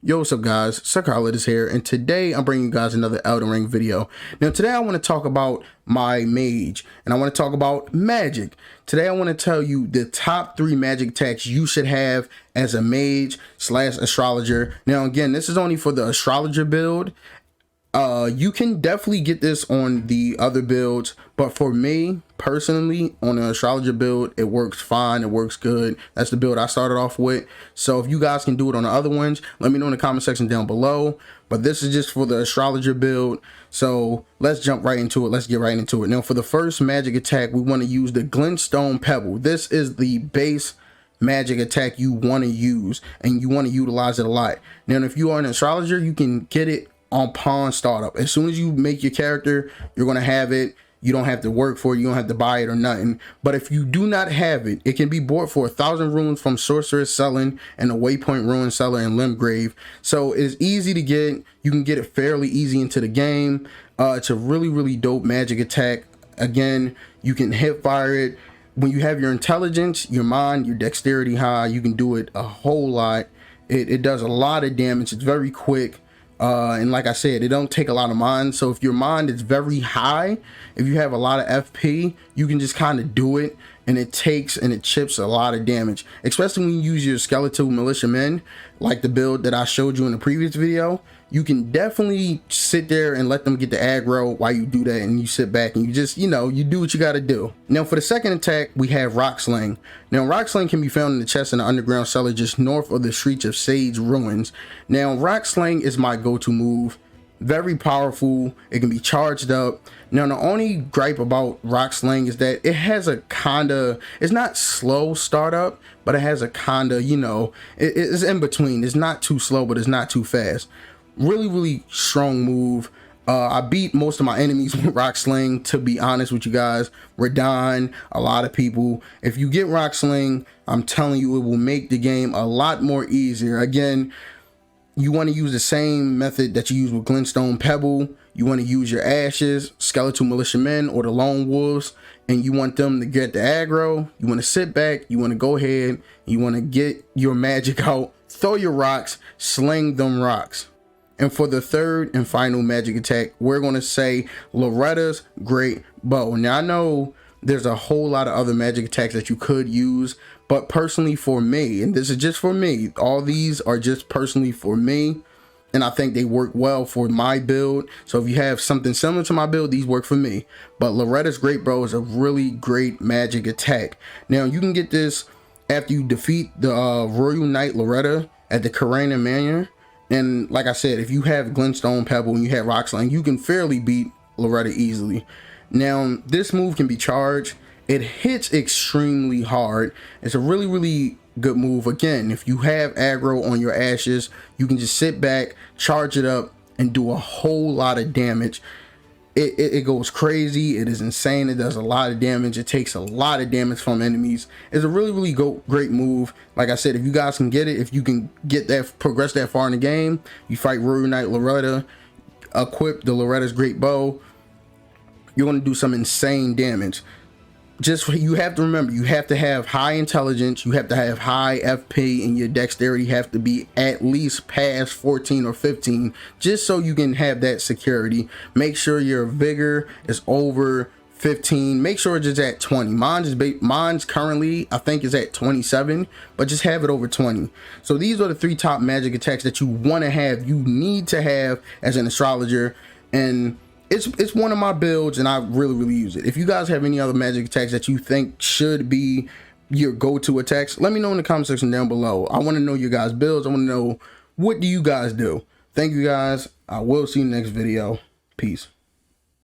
Yo, what's up guys, SirKalid is here, and today I'm bringing you guys another Elden Ring video. Now today I want to talk about my mage, and I want to talk about magic. Today I want to tell you the top 3 magic attacks you should have as a mage slash astrologer. Now again, this is only for the astrologer build. You can definitely get this on the other builds, but for me personally, on the astrologer build, it works fine, it works good. That's the build I started off with. So if you guys can do it on the other ones, let me know in the comment section down below. But this is just for the astrologer build, so let's jump right into it. Let's get right into it. Now for the first magic attack, we want to use the glintstone pebble. This is the base magic attack you want to use, and you want to utilize it a lot. Now if you are an astrologer, you can get it on pawn startup. As soon as you make your character, you're going to have it. You don't have to work for it, you don't have to buy it or nothing. But if you do not have it, it can be bought for 1,000 runes from Sorceress selling and a Waypoint Ruin seller in Limgrave. So it's easy to get. You can get it fairly easy into the game. It's a really dope magic attack. Again, you can hip fire it. When you have your intelligence, your mind, your dexterity high, you can do it a whole lot. It does a lot of damage. It's very quick. And like I said, it don't take a lot of mind. So if your mind is very high, if you have a lot of FP, you can just kind of do it, and it takes and it chips a lot of damage, especially when you use your skeletal militiamen like the build that I showed you in the previous video. You can definitely sit there and let them get the aggro while you do that, and you sit back and you just, you know, you do what you got to do. Now for the second attack, we have Rock Sling. Now Rock Sling can be found in the chest in the underground cellar just north of the Streets of Sage ruins. Now Rock Sling is my go-to move. Very powerful. It can be charged up. Now the only gripe about Rock Sling is that it has a kinda, it's not slow startup, but it has a kinda, you know, it's in between. It's not too slow, but it's not too fast. Really strong move. I beat most of my enemies with Rock Sling, to be honest with you guys. Radon, a lot of people. If you get Rock Sling, I'm telling you, it will make the game a lot more easier. Again, you want to use the same method that you use with Glintstone Pebble. You want to use your ashes, skeletal militiamen, or the lone wolves, and you want them to get the aggro. You want to sit back, you want to go ahead, you want to get your magic out, throw your rocks, sling them rocks. And for the third and final magic attack, we're going to say Loretta's Great Bow. Now I know there's a whole lot of other magic attacks that you could use, but personally for me, and this is just for me, all these are just personally for me, and I think they work well for my build. So if you have something similar to my build, these work for me. But Loretta's Great Bow is a really great magic attack. Now you can get this after you defeat the Royal Knight Loretta at the Karana Manor. And like I said, if you have Glintstone Pebble and you have Rock Sling, you can fairly beat Loretta easily. Now this move can be charged. It hits extremely hard. It's a really good move. Again, if you have aggro on your ashes, you can just sit back, charge it up, and do a whole lot of damage. It goes crazy. It is insane. It does a lot of damage. It takes a lot of damage from enemies. It's a really great move. Like I said, if you guys can get it, if you can get that, progress that far in the game, you fight Royal Knight Loretta, equip the Loretta's Great Bow, you're going to do some insane damage. Just you have to remember, you have to have high intelligence, you have to have high FP, and your dexterity have to be at least past 14 or 15, just so you can have that security. Make sure your vigor is over 15. Make sure it's at 20. Mine's currently, I think, is at 27, but just have it over 20. So these are the 3 top magic attacks that you want to have, you need to have as an astrologer, and it's one of my builds, and I really use it. If you guys have any other magic attacks that you think should be your go-to attacks, let me know in the comment section down below. I want to know your guys' builds. I want to know, what do you guys do? Thank you guys. I will see you in the next video. Peace.